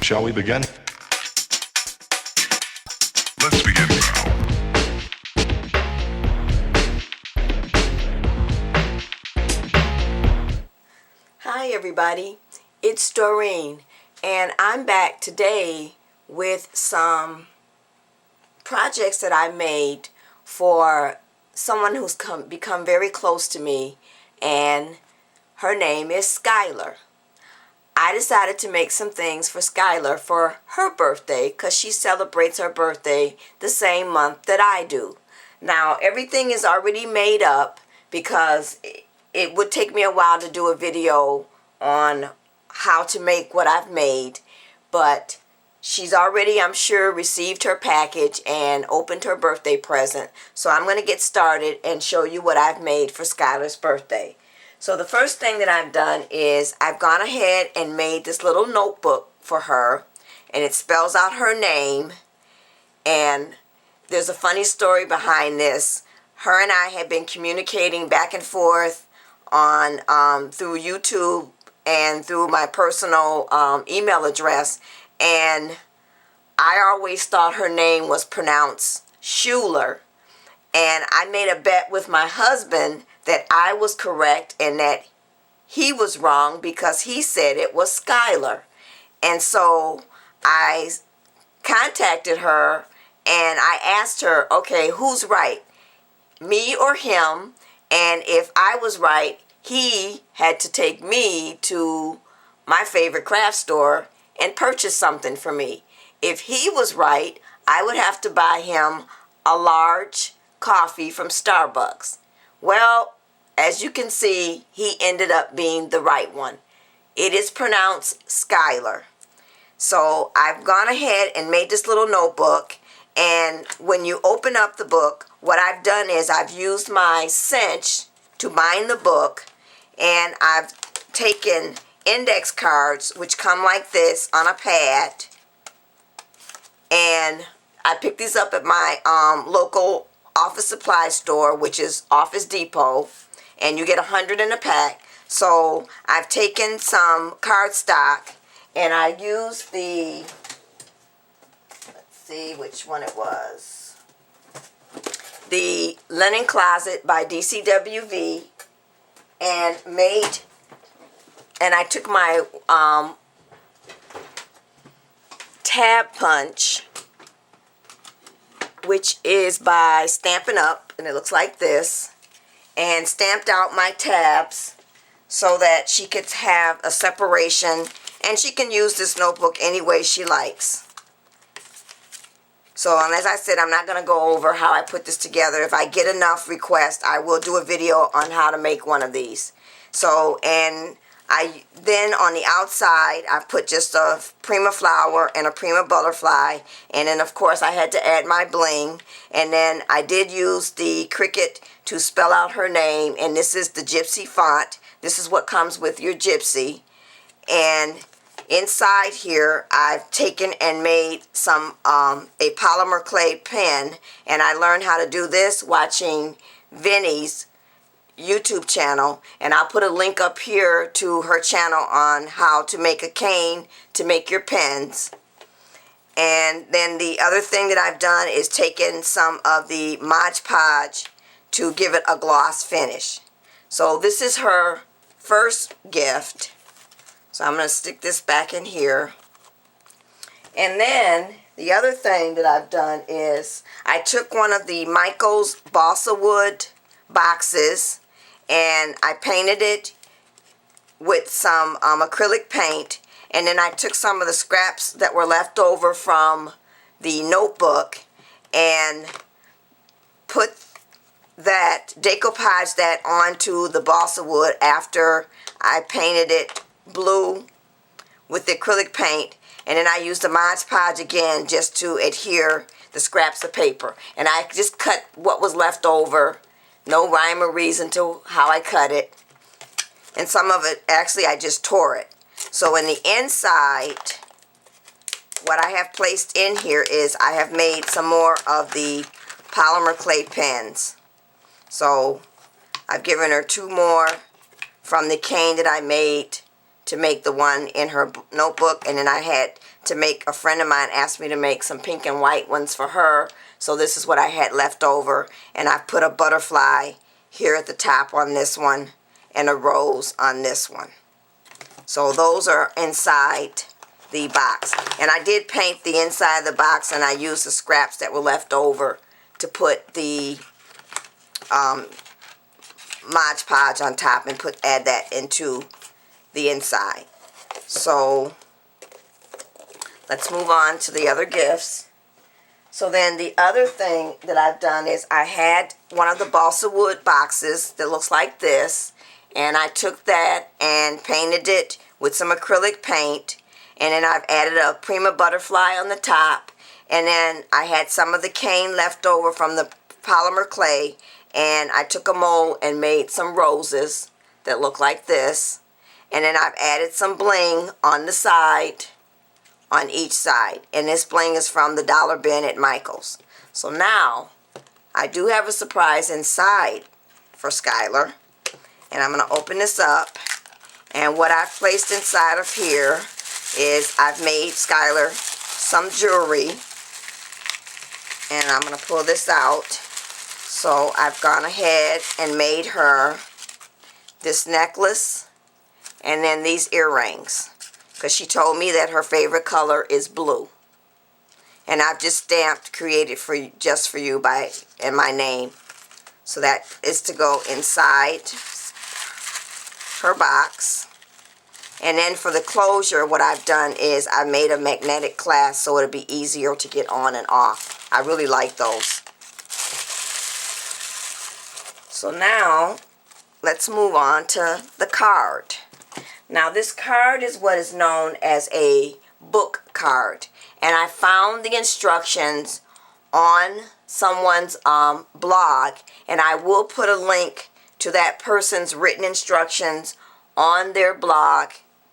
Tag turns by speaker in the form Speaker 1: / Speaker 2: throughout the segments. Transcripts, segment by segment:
Speaker 1: Shall we begin? Let's begin now.
Speaker 2: Hi everybody, it's Doreen, and I'm back today with some projects that I made for someone who's become very close to me, and her name is Schuyler. I decided to make some things for Schuyler for her birthday because she celebrates her birthday the same month that I do. Now, everything is already made up because it would take me a while to do a video on how to make what I've made, but she's already, I'm sure, received her package and opened her birthday present. So I'm going to get started and show you what I've made for Schuyler's birthday. So the first thing that I've done is I've gone ahead and made this little notebook for her, and it spells out her name. And there's a funny story behind this. Her and I have been communicating back and forth on through YouTube and through my personal email address, and I always thought her name was pronounced Schuyler, and I made a bet with my husband that I was correct and that he was wrong because he said it was Schuyler. And so I contacted her and I asked her, okay, who's right, me or him? And if I was right, he had to take me to my favorite craft store and purchase something for me. If he was right, I would have to buy him a large coffee from Starbucks. Well, as you can see, he ended up being the right one. It is pronounced Schuyler. So I've gone ahead and made this little notebook, and when you open up the book, what I've done is I've used my cinch to bind the book, and I've taken index cards which come like this on a pad, and I picked these up at my local office supply store, which is Office Depot, and you get 100 in a pack. So I've taken some cardstock and I used the, let's see which one it was, the Linen Closet by DCWV, and I took my tab punch, which is by Stampin' Up, and it looks like this, and stamped out my tabs so that she could have a separation, and she can use this notebook any way she likes. So, and as I said, I'm not going to go over how I put this together. If I get enough requests, I will do a video on how to make one of these. So, and then on the outside, I put just a Prima flower and a Prima butterfly, and then of course I had to add my bling, and then I did use the Cricut to spell out her name, and this is the Gypsy font. This is what comes with your Gypsy. And inside here, I've taken and made some a polymer clay pen, and I learned how to do this watching Vinny's YouTube channel, and I'll put a link up here to her channel on how to make a cane to make your pens. And then the other thing that I've done is taken some of the Mod Podge to give it a gloss finish. So this is her first gift. So I'm going to stick this back in here. And then the other thing that I've done is I took one of the Michaels balsa wood boxes and I painted it with some acrylic paint, and then I took some of the scraps that were left over from the notebook and put that, decoupaged that onto the balsa wood after I painted it blue with the acrylic paint, and then I used the Mod Podge again just to adhere the scraps of paper, and I just cut what was left over. No rhyme or reason to how I cut it. And some of it, actually, I just tore it. So in the inside, what I have placed in here is I have made some more of the polymer clay pens. So I've given her 2 more from the cane that I made to make the one in her notebook, and then I had to make, a friend of mine asked me to make some pink and white ones for her, so this is what I had left over, and I put a butterfly here at the top on this one and a rose on this one. So those are inside the box, and I did paint the inside of the box, and I used the scraps that were left over to put the Mod Podge on top and add that into the inside. So let's move on to the other gifts. So then the other thing that I've done is I had one of the balsa wood boxes that looks like this, and I took that and painted it with some acrylic paint, and then I've added a Prima butterfly on the top, and then I had some of the cane left over from the polymer clay, and I took a mold and made some roses that look like this, and then I've added some bling on the side, on each side, and this bling is from the dollar bin at Michael's. So now I do have a surprise inside for Schuyler, and I'm going to open this up, and what I've placed inside of here is I've made Schuyler some jewelry, and I'm going to pull this out. So I've gone ahead and made her this necklace and then these earrings, because she told me that her favorite color is blue. And I've just stamped "created for you, just for you" in my name. So that is to go inside her box. And then for the closure, what I've done is I made a magnetic clasp so it'll be easier to get on and off. I really like those. So now let's move on to the card. Now this card is what is known as a book card, and I found the instructions on someone's blog, and I will put a link to that person's written instructions on their blog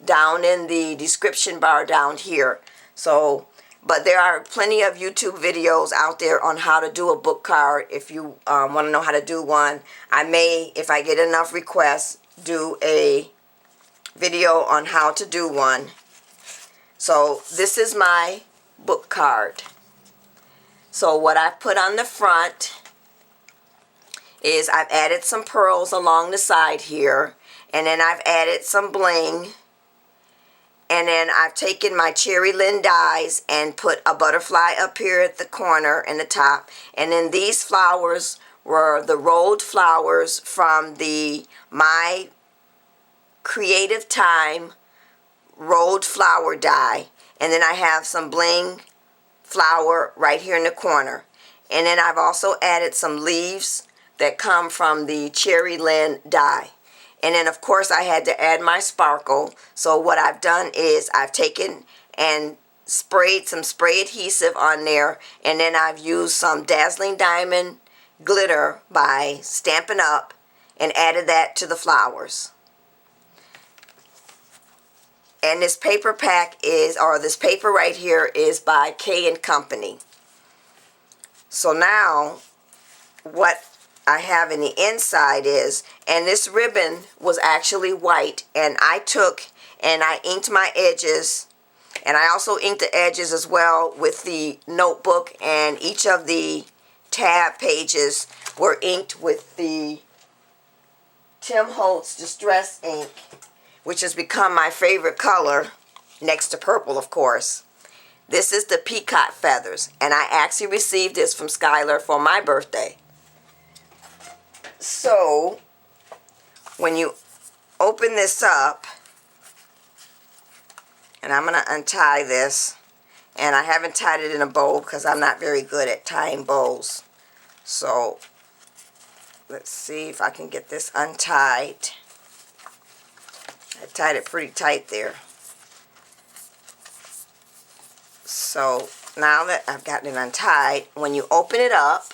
Speaker 2: down in the description bar down here. So, but there are plenty of YouTube videos out there on how to do a book card. If you want to know how to do one, I may, if I get enough requests, do a video on how to do one. So this is my book card. So what I put on the front is I've added some pearls along the side here, and then I've added some bling, and then I've taken my cherry lin dies and put a butterfly up here at the corner and the top, and then these flowers were the rolled flowers from the My Creative Time rolled flower die, and then I have some bling flower right here in the corner, and then I've also added some leaves that come from the cherry lin die. And then of course I had to add my sparkle. So what I've done is I've taken and sprayed some spray adhesive on there, and then I've used some dazzling diamond glitter by Stampin' Up! And added that to the flowers. And this paper pack is, or this paper right here is by K & Company. So now what I have in the inside is, and this ribbon was actually white, and I took and I inked my edges, and I also inked the edges as well with the notebook, and each of the tab pages were inked with the Tim Holtz Distress ink, which has become my favorite color next to purple, of course. This is the peacock feathers, and I actually received this from Schuyler for my birthday. So when you open this up, and I'm going to untie this, and I haven't tied it in a bow because I'm not very good at tying bows. So let's see if I can get this untied. I tied it pretty tight there. So now that I've gotten it untied, when you open it up,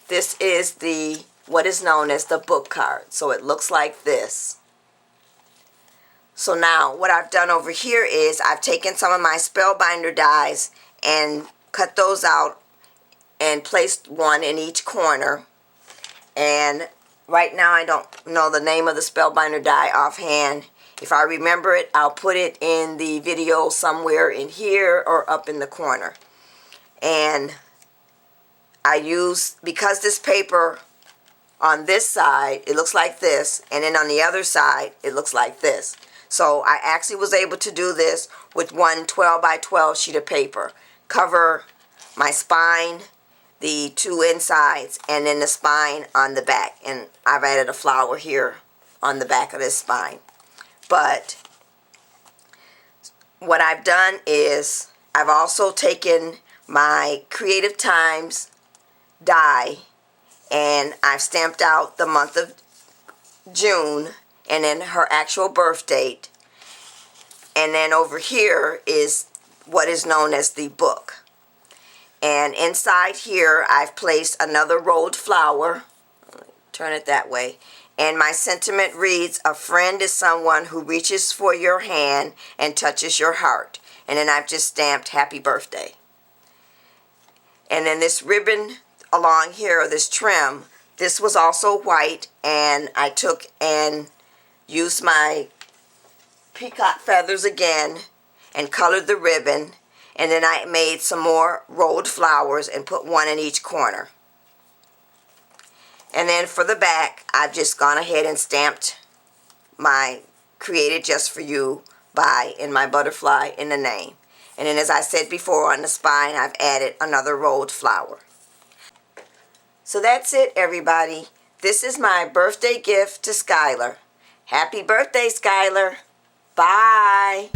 Speaker 2: this is the what is known as the book card. So it looks like this. So now what I've done over here is I've taken some of my Spellbinder dies and cut those out and placed one in each corner. And right now I don't know the name of the Spellbinder die offhand. If I remember it, I'll put it in the video somewhere in here or up in the corner. And I use, because this paper on this side, it looks like this, and then on the other side, it looks like this. So I actually was able to do this with one 12 by 12 sheet of paper. Cover my spine, the two insides, and then the spine on the back. And I've added a flower here on the back of this spine. But what I've done is I've also taken my Creative Times die and I've stamped out the month of June and then her actual birth date. And then over here is what is known as the book. And inside here I've placed another rolled flower. Turn it that way. And my sentiment reads, "A friend is someone who reaches for your hand and touches your heart." And then I've just stamped happy birthday. And then this ribbon along here, this trim, this was also white, and I took and used my peacock feathers again and colored the ribbon, and then I made some more rolled flowers and put one in each corner. And then for the back, I've just gone ahead and stamped my "Created Just For You" by in my butterfly in the name. And then, as I said before, on the spine I've added another rolled flower. So that's it, everybody. This is my birthday gift to Schuyler. Happy birthday, Schuyler. Bye.